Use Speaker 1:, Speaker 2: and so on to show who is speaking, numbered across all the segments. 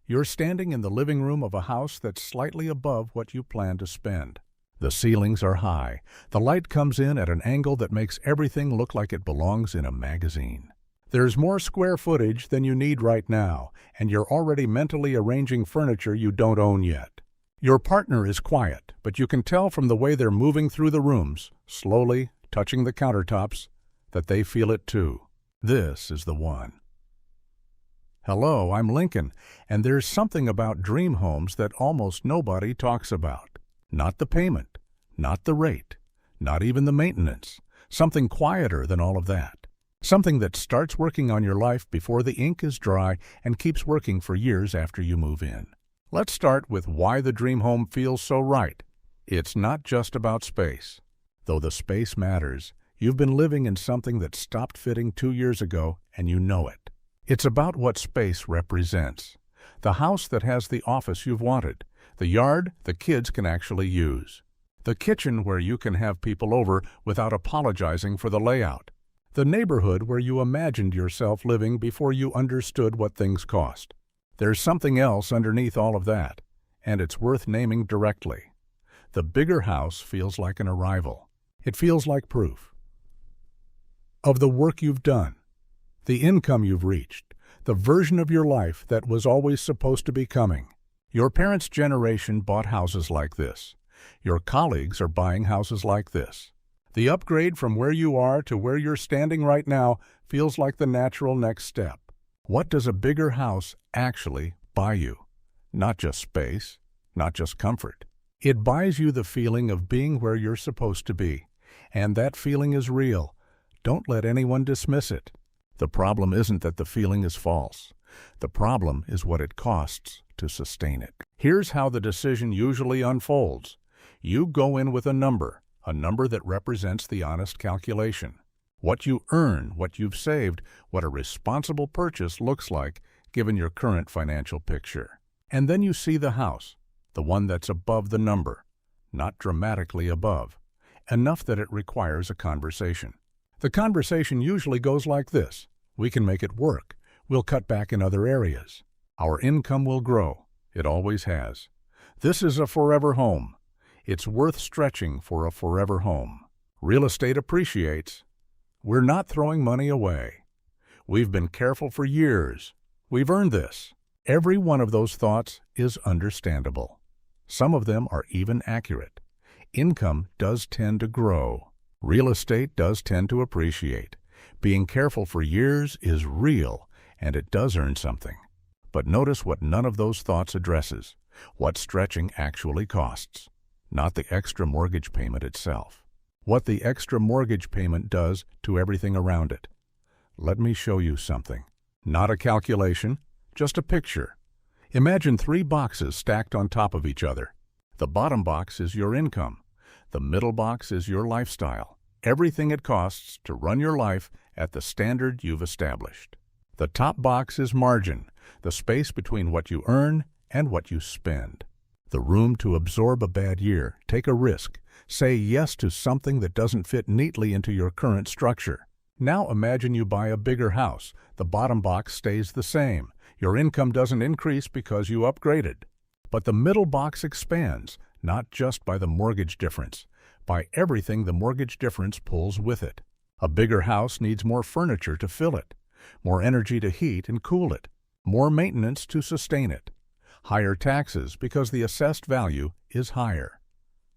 Speaker 1: You're standing in the living room of a house that's slightly above what you plan to spend. The ceilings are high. The light comes in at an angle that makes everything look like it belongs in a magazine. There's more square footage than you need right now, and you're already mentally arranging furniture you don't own yet. Your partner is quiet, but you can tell from the way they're moving through the rooms, slowly touching the countertops, that they feel it too. This is the one. Hello, I'm Lincoln, and there's something about dream homes that almost nobody talks about. Not the payment, not the rate, not even the maintenance. Something quieter than all of that. Something that starts working on your life before the ink is dry and keeps working for years after you move in. Let's start with why the dream home feels so right. It's not just about space. Though the space matters, you've been living in something that stopped fitting 2 years ago, and you know it. It's about what space represents. The house that has the office you've wanted, the yard the kids can actually use, the kitchen where you can have people over without apologizing for the layout, the neighborhood where you imagined yourself living before you understood what things cost. There's something else underneath all of that, and it's worth naming directly. The bigger house feels like an arrival. It feels like proof of the work you've done, the income you've reached, the version of your life that was always supposed to be coming. Your parents' generation bought houses like this. Your colleagues are buying houses like this. The upgrade from where you are to where you're standing right now feels like the natural next step. What does a bigger house actually buy you? Not just space, not just comfort. It buys you the feeling of being where you're supposed to be. And that feeling is real. Don't let anyone dismiss it. The problem isn't that the feeling is false. The problem is what it costs to sustain it. Here's how the decision usually unfolds. You go in with a number that represents the honest calculation. What you earn, what you've saved, what a responsible purchase looks like given your current financial picture. And then you see the house, the one that's above the number, not dramatically above, enough that it requires a conversation. The conversation usually goes like this. We can make it work. We'll cut back in other areas. Our income will grow. It always has. This is a forever home. It's worth stretching for a forever home. Real estate appreciates. We're not throwing money away. We've been careful for years. We've earned this. Every one of those thoughts is understandable. Some of them are even accurate. Income does tend to grow. Real estate does tend to appreciate. Being careful for years is real, and it does earn something. But notice what none of those thoughts addresses, what stretching actually costs. Not the extra mortgage payment itself. What the extra mortgage payment does to everything around it. Let me show you something. Not a calculation, just a picture. Imagine 3 boxes stacked on top of each other. The bottom box is your income. The middle box is your lifestyle. Everything it costs to run your life at the standard you've established. The top box is margin, the space between what you earn and what you spend. The room to absorb a bad year, take a risk, say yes to something that doesn't fit neatly into your current structure. Now imagine you buy a bigger house. The bottom box stays the same. Your income doesn't increase because you upgraded. But the middle box expands, not just by the mortgage difference, by everything the mortgage difference pulls with it. A bigger house needs more furniture to fill it, more energy to heat and cool it, more maintenance to sustain it, higher taxes because the assessed value is higher,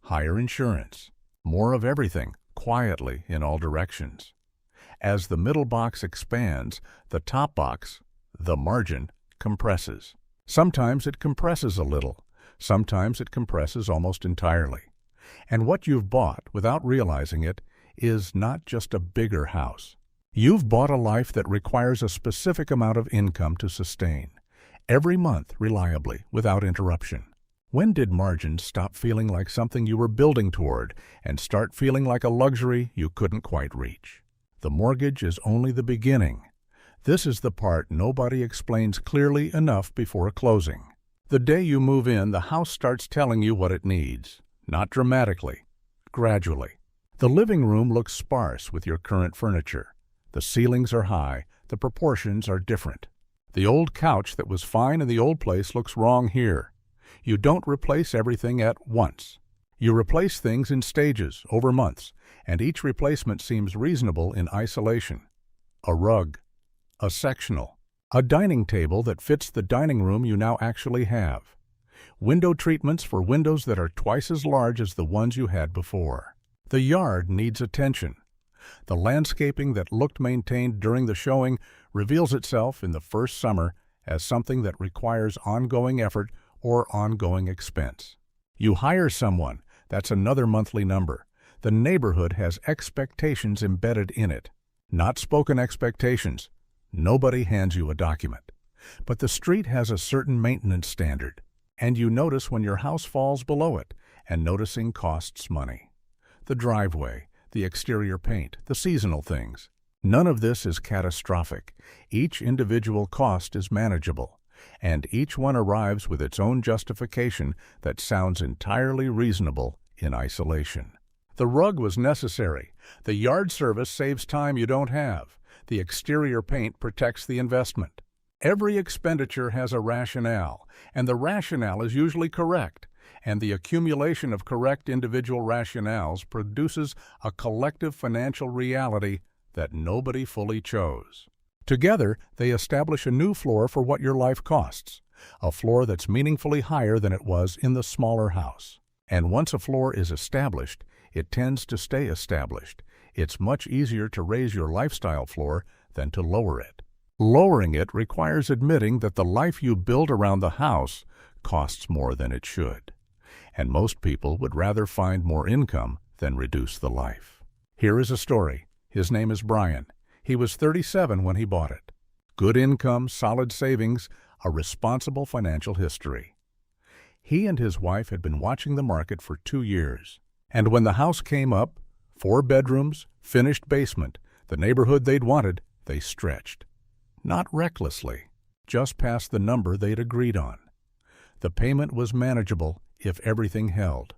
Speaker 1: higher insurance, more of everything, quietly in all directions. As the middle box expands, the top box, the margin, compresses. Sometimes it compresses a little, sometimes it compresses almost entirely. And what you've bought, without realizing it, is not just a bigger house. You've bought a life that requires a specific amount of income to sustain, every month reliably, without interruption. When did margins stop feeling like something you were building toward and start feeling like a luxury you couldn't quite reach? The mortgage is only the beginning. This is the part nobody explains clearly enough before closing. The day you move in, the house starts telling you what it needs. Not dramatically, gradually. The living room looks sparse with your current furniture. The ceilings are high, the proportions are different. The old couch that was fine in the old place looks wrong here. You don't replace everything at once. You replace things in stages, over months, and each replacement seems reasonable in isolation. A rug, a sectional, a dining table that fits the dining room you now actually have. Window treatments for windows that are twice as large as the ones you had before. The yard needs attention. The landscaping that looked maintained during the showing reveals itself in the first summer as something that requires ongoing effort or ongoing expense. You hire someone, that's another monthly number. The neighborhood has expectations embedded in it. Not spoken expectations. Nobody hands you a document. But the street has a certain maintenance standard, and you notice when your house falls below it, and noticing costs money. The driveway, the exterior paint, the seasonal things. None of this is catastrophic. Each individual cost is manageable, and each one arrives with its own justification that sounds entirely reasonable in isolation. The rug was necessary. The yard service saves time you don't have. The exterior paint protects the investment. Every expenditure has a rationale, and the rationale is usually correct, and the accumulation of correct individual rationales produces a collective financial reality that nobody fully chose. Together, they establish a new floor for what your life costs, a floor that's meaningfully higher than it was in the smaller house. And once a floor is established, it tends to stay established. It's much easier to raise your lifestyle floor than to lower it. Lowering it requires admitting that the life you build around the house costs more than it should. And most people would rather find more income than reduce the life. Here is a story. His name is Brian. He was 37 when he bought it. Good income, solid savings, a responsible financial history. He and his wife had been watching the market for 2 years. And when the house came up, 4 bedrooms, finished basement, the neighborhood they'd wanted, they stretched. Not recklessly, just past the number they'd agreed on. The payment was manageable if everything held.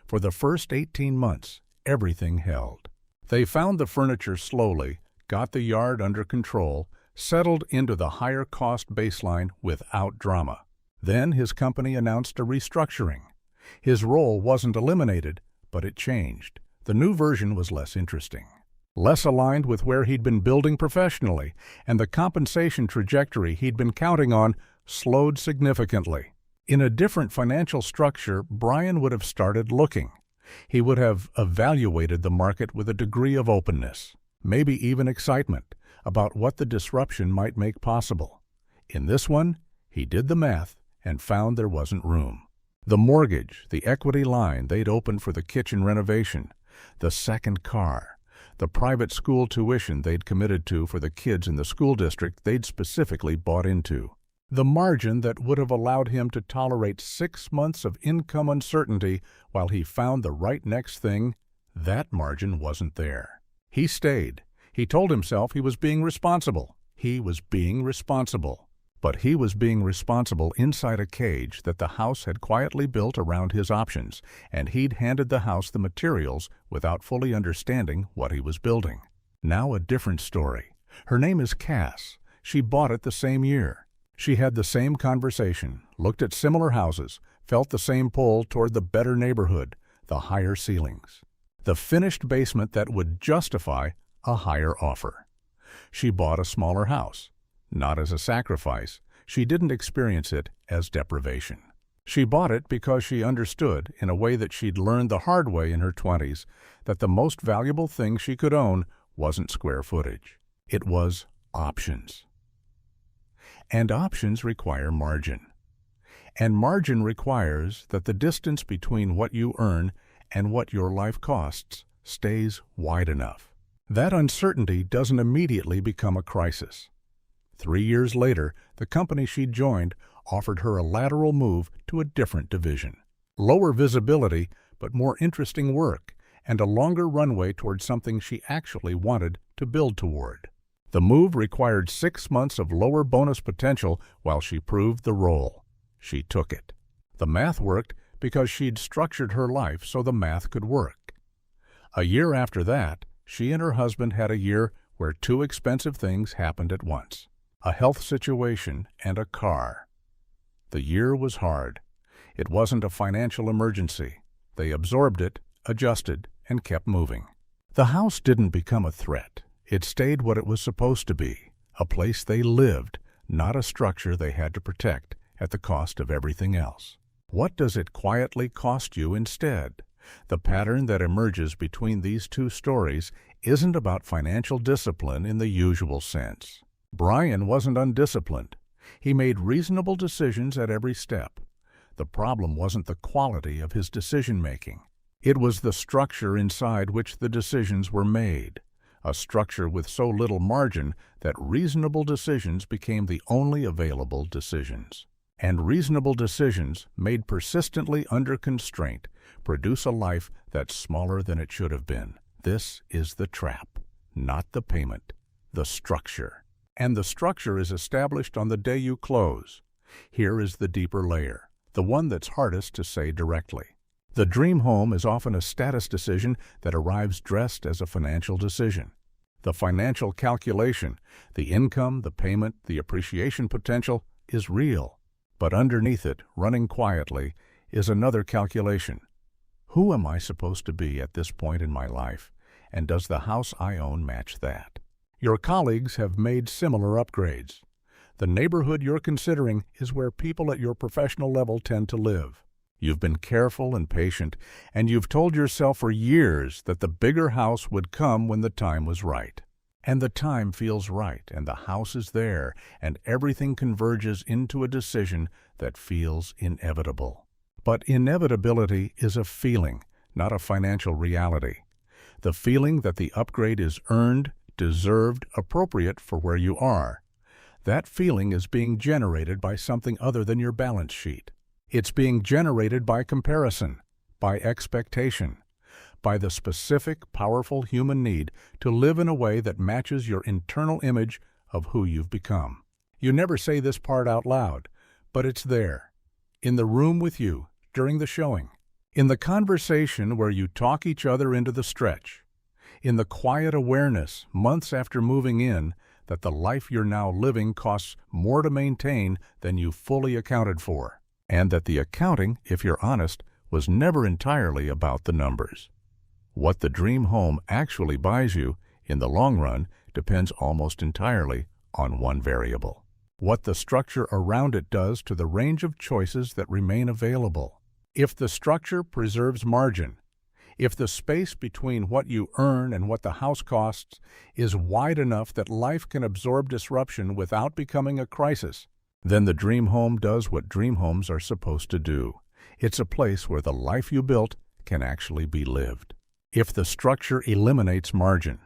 Speaker 1: For the first 18 months, everything held. They found the furniture slowly, got the yard under control, settled into the higher cost baseline without drama. Then his company announced a restructuring. His role wasn't eliminated, but it changed. The new version was less interesting, less aligned with where he'd been building professionally, and the compensation trajectory he'd been counting on slowed significantly. In a different financial structure, Brian would have started looking. He would have evaluated the market with a degree of openness, maybe even excitement, about what the disruption might make possible. In this one, he did the math and found there wasn't room. The mortgage, the equity line they'd opened for the kitchen renovation, the second car, the private school tuition they'd committed to for the kids in the school district they'd specifically bought into, the margin that would have allowed him to tolerate 6 months of income uncertainty while he found the right next thing, that margin wasn't there. He stayed. He told himself he was being responsible. He was being responsible. But he was being responsible inside a cage that the house had quietly built around his options, and he'd handed the house the materials without fully understanding what he was building. Now a different story. Her name is Cass. She bought it the same year. She had the same conversation, looked at similar houses, felt the same pull toward the better neighborhood, the higher ceilings, the finished basement that would justify a higher offer. She bought a smaller house. Not as a sacrifice. She didn't experience it as deprivation. She bought it because she understood, in a way that she'd learned the hard way in her 20s, that the most valuable thing she could own wasn't square footage. It was options. And options require margin. And margin requires that the distance between what you earn and what your life costs stays wide enough. That uncertainty doesn't immediately become a crisis. 3 years later, the company she'd joined offered her a lateral move to a different division. Lower visibility, but more interesting work, and a longer runway toward something she actually wanted to build toward. The move required 6 months of lower bonus potential while she proved the role. She took it. The math worked because she'd structured her life so the math could work. A year after that, she and her husband had a year where 2 expensive things happened at once. a health situation, and a car. The year was hard. It wasn't a financial emergency. They absorbed it, adjusted, and kept moving. The house didn't become a threat. It stayed what it was supposed to be, a place they lived, not a structure they had to protect at the cost of everything else. What does it quietly cost you instead? The pattern that emerges between these two stories isn't about financial discipline in the usual sense. Brian wasn't undisciplined. He made reasonable decisions at every step. The problem wasn't the quality of his decision-making. It was the structure inside which the decisions were made, a structure with so little margin that reasonable decisions became the only available decisions. And reasonable decisions, made persistently under constraint, produce a life that's smaller than it should have been. This is the trap, not the payment, the structure. And the structure is established on the day you close. Here is the deeper layer, the one that's hardest to say directly. The dream home is often a status decision that arrives dressed as a financial decision. The financial calculation, the income, the payment, the appreciation potential, is real. But underneath it, running quietly, is another calculation. Who am I supposed to be at this point in my life, and does the house I own match that? Your colleagues have made similar upgrades. The neighborhood you're considering is where people at your professional level tend to live. You've been careful and patient, and you've told yourself for years that the bigger house would come when the time was right. And the time feels right, and the house is there, and everything converges into a decision that feels inevitable. But inevitability is a feeling, not a financial reality. The feeling that the upgrade is earned, deserved, appropriate for where you are. That feeling is being generated by something other than your balance sheet. It's being generated by comparison, by expectation, by the specific, powerful human need to live in a way that matches your internal image of who you've become. You never say this part out loud, but it's there, in the room with you, during the showing, in the conversation where you talk each other into the stretch, in the quiet awareness, months after moving in, that the life you're now living costs more to maintain than you fully accounted for, and that the accounting, if you're honest, was never entirely about the numbers. What the dream home actually buys you, in the long run, depends almost entirely on one variable: what the structure around it does to the range of choices that remain available. If the structure preserves margin, if the space between what you earn and what the house costs is wide enough that life can absorb disruption without becoming a crisis, then the dream home does what dream homes are supposed to do. It's a place where the life you built can actually be lived. If the structure eliminates margin,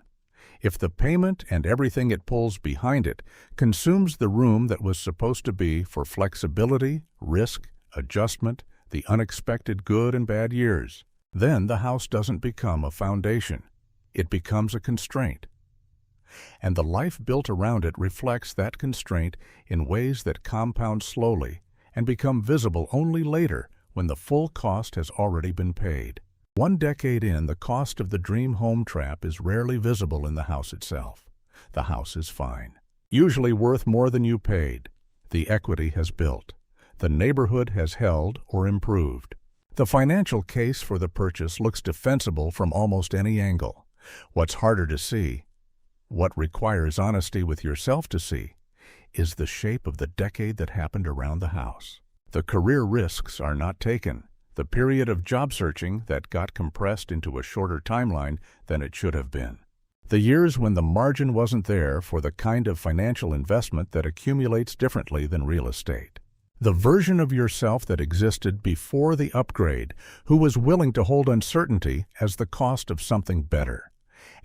Speaker 1: if the payment and everything it pulls behind it consumes the room that was supposed to be for flexibility, risk, adjustment, the unexpected good and bad years, then the house doesn't become a foundation. It becomes a constraint. And the life built around it reflects that constraint in ways that compound slowly and become visible only later when the full cost has already been paid. 1 decade in, the cost of the dream home trap is rarely visible in the house itself. The house is fine, usually worth more than you paid. The equity has built. The neighborhood has held or improved. The financial case for the purchase looks defensible from almost any angle. What's harder to see, what requires honesty with yourself to see, is the shape of the decade that happened around the house. The career risks are not taken. The period of job searching that got compressed into a shorter timeline than it should have been. The years when the margin wasn't there for the kind of financial investment that accumulates differently than real estate. The version of yourself that existed before the upgrade, who was willing to hold uncertainty as the cost of something better.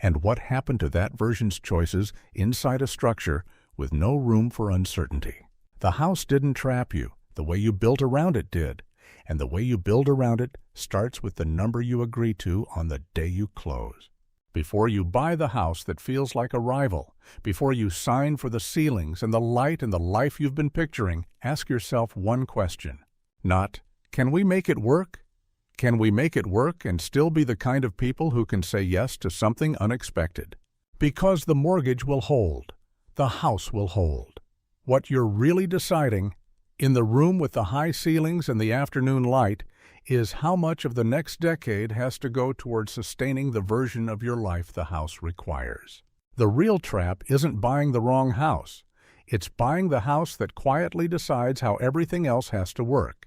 Speaker 1: And what happened to that version's choices inside a structure with no room for uncertainty? The house didn't trap you, the way you built around it did. And the way you build around it starts with the number you agree to on the day you close. Before you buy the house that feels like a rival, before you sign for the ceilings and the light and the life you've been picturing, ask yourself one question. Not, can we make it work? Can we make it work and still be the kind of people who can say yes to something unexpected? Because the mortgage will hold. The house will hold. What you're really deciding, in the room with the high ceilings and the afternoon light, is how much of the next decade has to go toward sustaining the version of your life the house requires. The real trap isn't buying the wrong house. It's buying the house that quietly decides how everything else has to work.